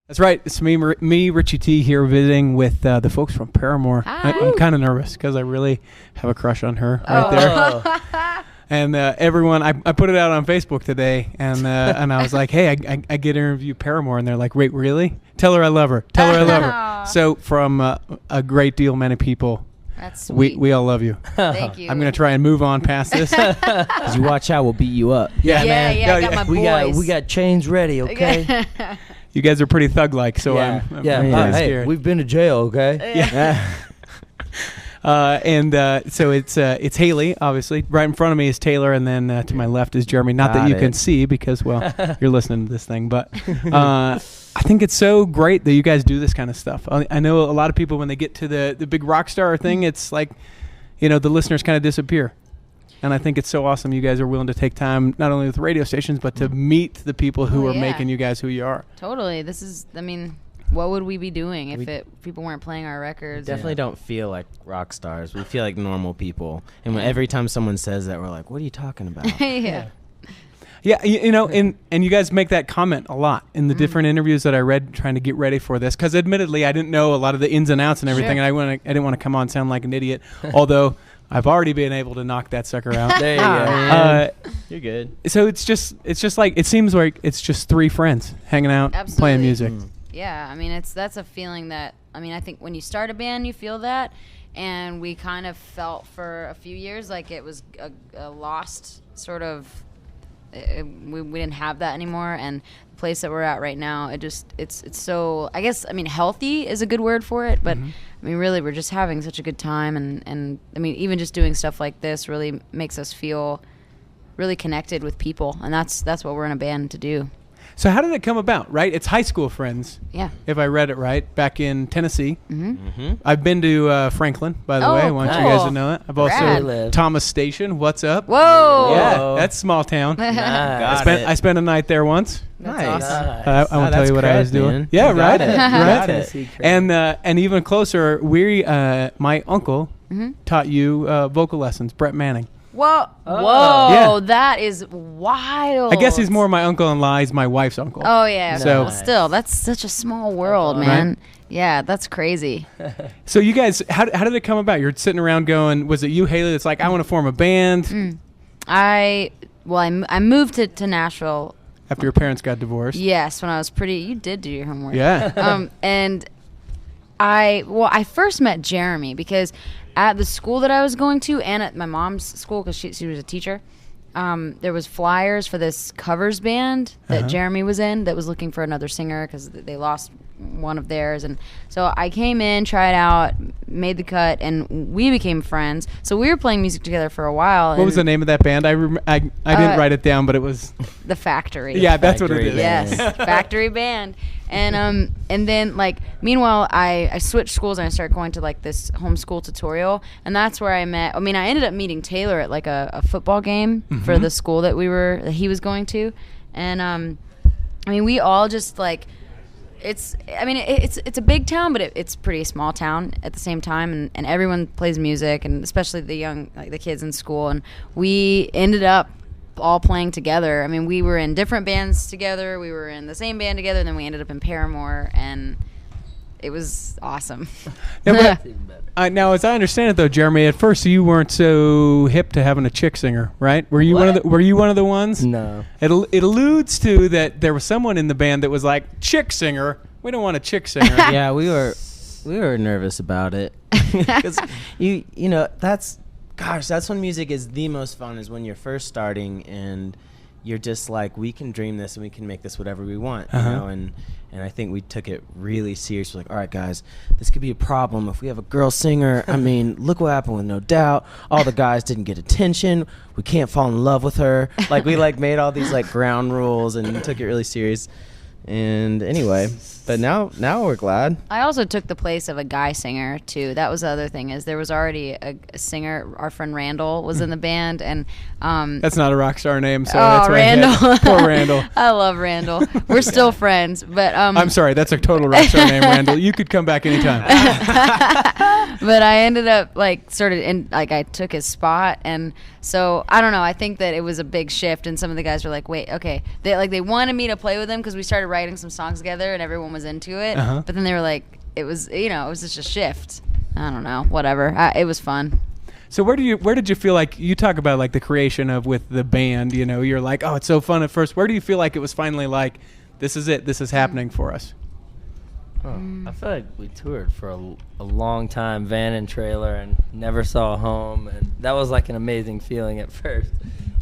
That's right. It's me, Richie T, here visiting with the folks from Paramore. I'm kind of nervous because I really have a crush on her right there. And everyone, I put it out on Facebook today, and I was like, hey, I get to interview Paramore, and they're like, wait, really? Tell her I love her. Tell her I love her. So from a great deal, many people. That's sweet. We all love you. Thank you. I'm going to try and move on past this. As you watch out, we'll beat you up. Yeah, I got my boys. We got chains ready, okay? You guys are pretty thug-like, so I'm pretty scared. Hey, we've been to jail, okay? Yeah. So it's Haley, obviously. Right in front of me is Taylor, and then to my left is Jeremy. Not that you can see because, well, you're listening to this thing. But I think it's so great that you guys do this kind of stuff. I know a lot of people, when they get to the big rock star thing, it's like, the listeners kind of disappear. And I think it's so awesome you guys are willing to take time, not only with radio stations, but to meet the people who are making you guys who you are. Totally. This is, what would we be doing if people weren't playing our records? Definitely don't feel like rock stars. We feel like normal people. And every time someone says that, we're like, what are you talking about? Yeah. Yeah, and you guys make that comment a lot in the different interviews that I read trying to get ready for this. Because admittedly, I didn't know a lot of the ins and outs and everything, and I didn't want to come on and sound like an idiot. Although I've already been able to knock that sucker out. There you go. You're good. So it's just like, it seems like it's just three friends hanging out, playing music. Yeah, that's a feeling that, I think when you start a band, you feel that. And we kind of felt for a few years like it was a lost sort of, we didn't have that anymore. And the place that we're at right now, it's so, I guess, healthy is a good word for it. But, really, we're just having such a good time. And even just doing stuff like this really makes us feel really connected with people. And that's what we're in a band to do. So how did it come about, right? It's high school friends. Yeah. If I read it right, back in Tennessee. I've been to Franklin, by the way. I want you guys to know that. I've also Thomas Station. What's up? Whoa. Yeah, that's small town. I spent a night there once. That's awesome. I won't tell you what I was doing. Man. Yeah, right. Right. And even closer, my uncle taught you vocal lessons, Brett Manning. Whoa, yeah. That is wild. I guess he's more my uncle and Lie's my wife's uncle. Oh, yeah. So still, that's such a small world, man. Right? Yeah, that's crazy. So you guys, how did it come about? You're sitting around going, was it you, Haley, that's like, I want to form a band? I moved to Nashville. After your parents got divorced? Yes, when I was you did do your homework. Yeah. And I first met Jeremy because at the school that I was going to and at my mom's school, because she was a teacher, there was flyers for this covers band that Jeremy was in that was looking for another singer because they lost one of theirs. And so I came in, tried out, made the cut, and we became friends. So we were playing music together for a while. What was the name of that band? I didn't write it down, but it was The Factory. Yeah, that's what it is. Yes, Factory Band. And then meanwhile I switched schools and I started going to this homeschool tutorial, and that's where I met. I ended up meeting Taylor at a football game for the school that he was going to, and we all just it's a big town, but it's pretty small town at the same time, and everyone plays music, and especially the young the kids in school, and we ended up all playing together. We were in different bands together. We were in the same band together, and then we ended up in Paramore, and it was awesome. Now, as I understand it, though, Jeremy, at first you weren't so hip to having a chick singer, right? Were you one of the ones? No. It alludes to that there was someone in the band that was like, chick singer. We don't want a chick singer. Yeah, we were nervous about it because that's when music is the most fun, is when you're first starting and you're just like, we can dream this and we can make this whatever we want, you know, and I think we took it really serious. We're like, all right, guys, this could be a problem if we have a girl singer. Look what happened with No Doubt. All the guys didn't get attention. We can't fall in love with her. We made all these ground rules and took it really serious. And anyway, but now we're glad. I also took the place of a guy singer too. That was the other thing, is there was already a singer. Our friend Randall was in the band, and that's not a rock star name, so that's Randall. Poor Randall. I love Randall. We're still friends, but I'm sorry, that's a total rock star name, Randall. You could come back anytime. But I ended up like I took his spot, and so I don't know. I think that it was a big shift, and some of the guys were like, "Wait, okay." They wanted me to play with them because we started writing some songs together, and everyone was into it. But then they were like, it was just a shift. I don't know, whatever. It was fun. So where did you feel like, you talk about like the creation of with the band, you're like, oh, it's so fun at first. Where do you feel like it was finally like, this is it, this is happening for us? I feel like we toured for a long time, van and trailer, and never saw home, and that was like an amazing feeling at first.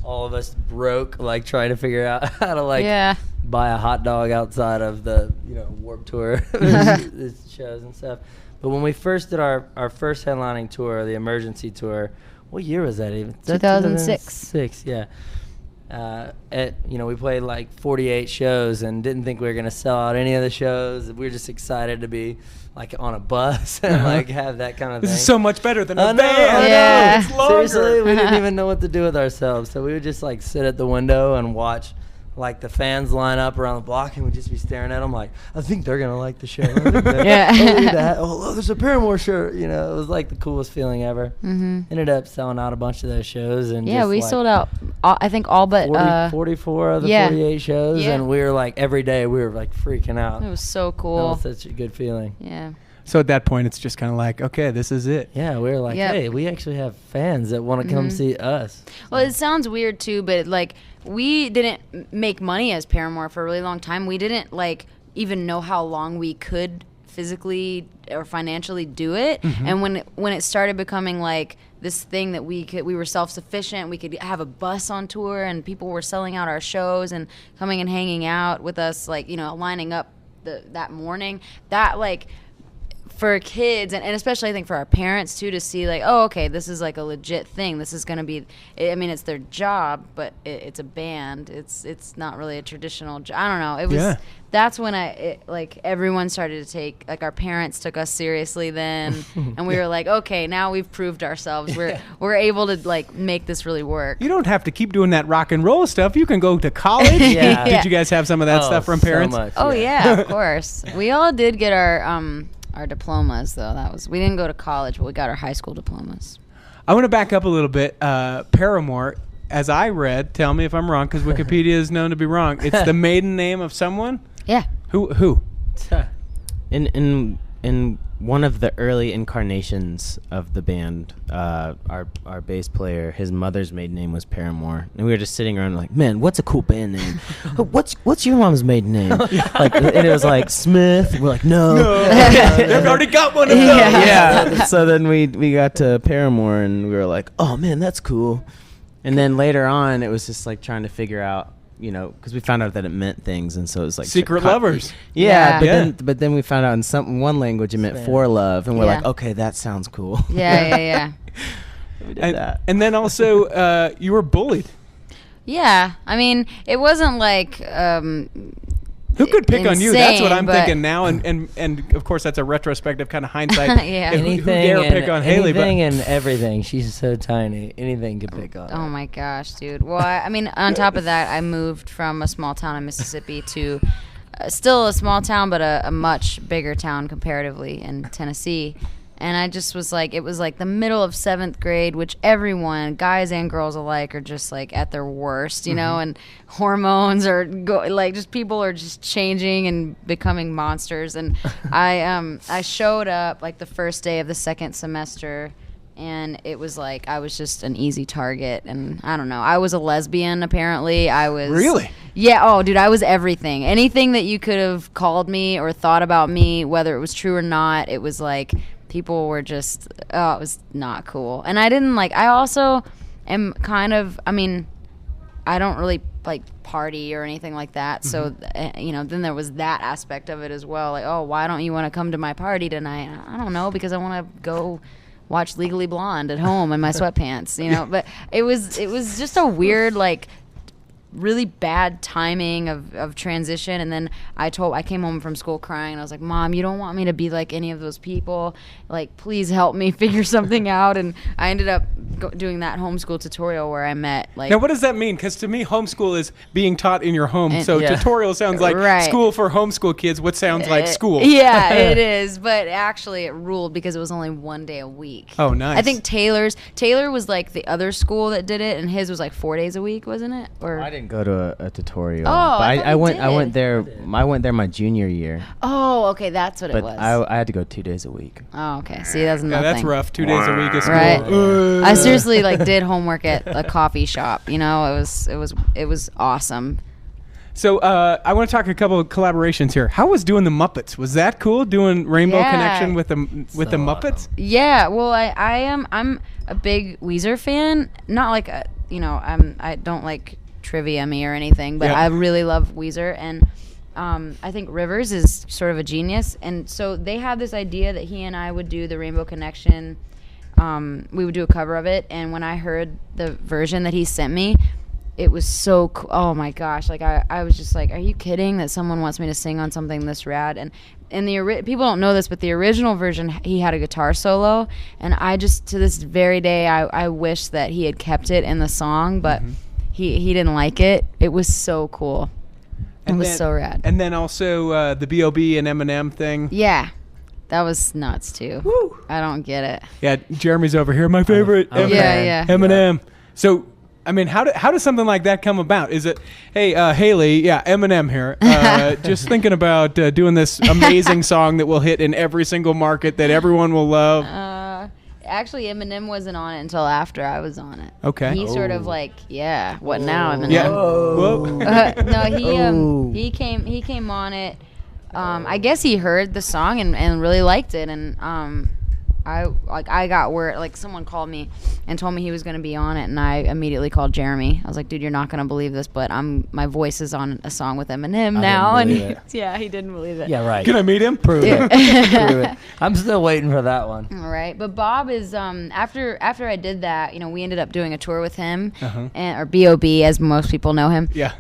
All of us broke, like trying to figure out how to buy a hot dog outside of the Warped Tour shows and stuff. But when we first did our first headlining tour, the Emergency Tour, what year was that even? 2006. Yeah. We played like 48 shows and didn't think we were going to sell out any of the shows. We were just excited to be like on a bus and like have that kind of thing. This is so much better than a band. Yeah. It's longer. Seriously, we didn't even know what to do with ourselves. So we would just like sit at the window and watch like the fans line up around the block, and we'd just be staring at them like, I think they're gonna like the show. Oh, look, there's a Paramore shirt. It was like the coolest feeling ever. Ended up selling out a bunch of those shows, and we sold out. I think all but 44 of the 48 shows, and we were like every day we were like freaking out. It was so cool. That was such a good feeling. Yeah. So at that point, it's just kind of like, okay, this is it. Yeah, we were like, hey, we actually have fans that want to come see us. Well, it sounds weird too, but like we didn't make money as Paramore for a really long time. We didn't like even know how long we could physically or financially do it. And when it started becoming like this thing that we were self-sufficient, we could have a bus on tour, and people were selling out our shows and coming and hanging out with us, like lining up that morning. That like, for kids and especially I think for our parents too, to see like, oh, okay, this is like a legit thing. This is going to be, I mean, it's their job, but it's a band. It's not really a traditional job. I don't know. It was, that's when like everyone started to take, like our parents took us seriously then. And we were like, okay, now we've proved ourselves. We're able to like make this really work. You don't have to keep doing that rock and roll stuff. You can go to college. Did you guys have some of that stuff from parents? So much, oh yeah, of course. We all did get our diplomas, though. We didn't go to college, but we got our high school diplomas. I want to back up a little bit. Paramore, as I read, tell me if I'm wrong, because Wikipedia is known to be wrong. It's the maiden name of someone? Yeah. Who? In one of the early incarnations of the band, our bass player, his mother's maiden name was Paramore, and we were just sitting around like, man, what's a cool band name? What's your mom's maiden name? Like, and it was like Smith. We're like, no. They've already got one of those. Yeah. So then we got to Paramore, and we were like, oh man, that's cool. And then later on, it was just like trying to figure out, because we found out that it meant things, and so it was like secret lovers. But then we found out in one language it meant for love, and we're like, okay, that sounds cool. Yeah. We did that. And then also, you were bullied. Yeah, I mean, it wasn't like who could pick on you? That's what I'm but thinking now, and of course that's a retrospective kind of hindsight. Yeah. Who dare pick on Haley? Anything and everything. She's so tiny. Anything could pick on her. Oh my gosh, dude. Well, I mean, on top of that, I moved from a small town in Mississippi to still a small town, but a much bigger town comparatively in Tennessee. And I just was like, it was like the middle of 7th grade, which everyone, guys and girls alike, are just like at their worst, and hormones are just people are just changing and becoming monsters. And I showed up like the first day of the 2nd semester, and it was like I was just an easy target. And I don't know, I was a lesbian apparently. I was really. Yeah. Oh, dude, I was everything. Anything that you could have called me or thought about me, whether it was true or not, it was like. People were just, it was not cool. And I also am kind of, I mean, I don't really like party or anything like that. So, then there was that aspect of it as well. Like, oh, why don't you want to come to my party tonight? I don't know, because I want to go watch Legally Blonde at home in my sweatpants, But it was just a weird, like, really bad timing of transition. And then I came home from school crying, and I was like, Mom, you don't want me to be like any of those people. Like, please help me figure something out. And I ended up doing that homeschool tutorial where I met like. Now, what does that mean? Because to me, homeschool is being taught in your home. So tutorial sounds like school for homeschool kids. What sounds like school? Yeah, it is. But actually, it ruled because it was only 1 day a week. Oh, nice. I think Taylor was like the other school that did it, and his was like 4 days a week, wasn't it? Or I didn't go to a tutorial. Oh, but I went there. I went there my junior year. Oh, okay, that's what it was. I had to go 2 days a week. Oh, okay. See, that's nothing. Yeah, that's rough. 2 days a week is school. Right. I seriously like did homework at a coffee shop. You know, it was awesome. So I want to talk a couple of collaborations here. How was doing the Muppets? Was that cool? Doing Rainbow Connection with the Muppets? Awesome. Yeah. Well, I'm a big Weezer fan. Not like I don't like Trivia Me or anything, but I really love Weezer, and I think Rivers is sort of a genius. And so they had this idea that he and I would do the Rainbow Connection. We would do a cover of it, and when I heard the version that he sent me, it was so cool. Oh my gosh, like I was just like, are you kidding that someone wants me to sing on something this rad? And people don't know this, but the original version, he had a guitar solo, and I just, to this very day, I wish that he had kept it in the song, but he didn't like it. It was so cool. It was so rad. And then also the B.O.B. and Eminem thing. Yeah. That was nuts too. Woo. I don't get it. Yeah, Jeremy's over here. My favorite. Eminem. So, I mean, how does something like that come about? Is it, hey, Haley, Eminem here. Just thinking about doing this amazing song that will hit in every single market that everyone will love. Actually, Eminem wasn't on it until after I was on it. Okay. He sort of like, what now, Eminem? Yeah. Whoa. No, he came on it. I guess he heard the song and really liked it, and I got word, like someone called me and told me he was going to be on it, and I immediately called Jeremy. I was like, dude, you're not going to believe this, but my voice is on a song with Eminem now. And he didn't believe it. Yeah, right. Can I meet him? Prove it. Prove it. I'm still waiting for that one. All right, but Bob is after I did that, we ended up doing a tour with him, or B.O.B. as most people know him. Yeah.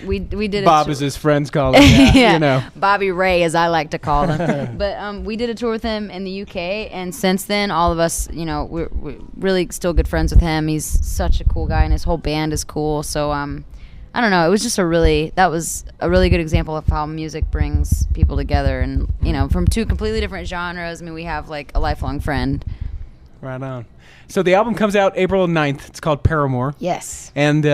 We did Bob as his friends call him. Yeah. Bobby Ray, as I like to call him. But we did a tour with him in the UK, and since then, all of us, we're really still good friends with him. He's such a cool guy, and his whole band is cool. So I don't know. It was just that was a really good example of how music brings people together, and from two completely different genres. I mean, we have like a lifelong friend. Right on. So the album comes out April 9th. It's called Paramore. Yes. And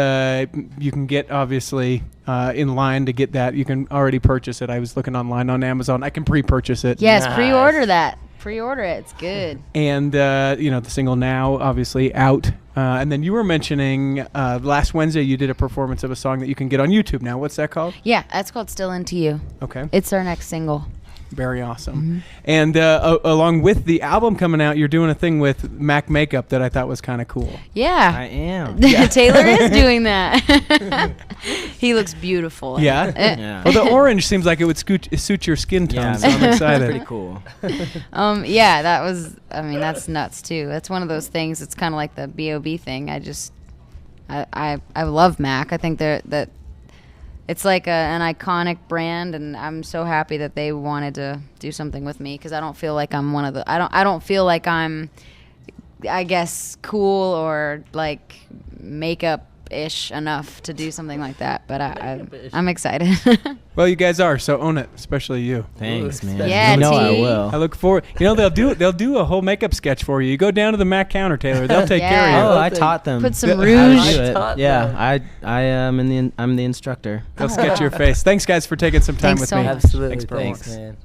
you can get, obviously, in line to get that. You can already purchase it. I was looking online on Amazon. I can pre-purchase it. Yes, pre-order that. Pre-order it. It's good. And, the single Now, obviously, out. And then you were mentioning last Wednesday you did a performance of a song that you can get on YouTube now. What's that called? Yeah, that's called Still Into You. Okay. It's our next single. Very awesome. And along with the album coming out, you're doing a thing with Mac Makeup that I thought was kind of cool. Yeah. I am. Taylor is doing that. He looks beautiful. Yeah? Well, the orange seems like it would suit your skin tone, so I'm excited. Pretty cool. That's nuts too. That's one of those things. It's kind of like the B.O.B. thing. I love Mac. I think that it's like an iconic brand, and I'm so happy that they wanted to do something with me, because I don't feel like I'm one of the. I don't feel like I'm, I guess, cool or like makeup-ish enough to do something like that. But I'm excited. Well, you guys are, so own it, especially you. Thanks, man. Yeah, I will. I look forward. They'll do a whole makeup sketch for you. You go down to the Mac counter, Taylor. They'll take care of you. Oh, I taught them. Put some how to rouge. do it. Yeah, I'm the instructor. They'll sketch your face. Thanks, guys, for taking some time Thanks with so me. much. Absolutely. Thanks, Paramore. Thanks, man.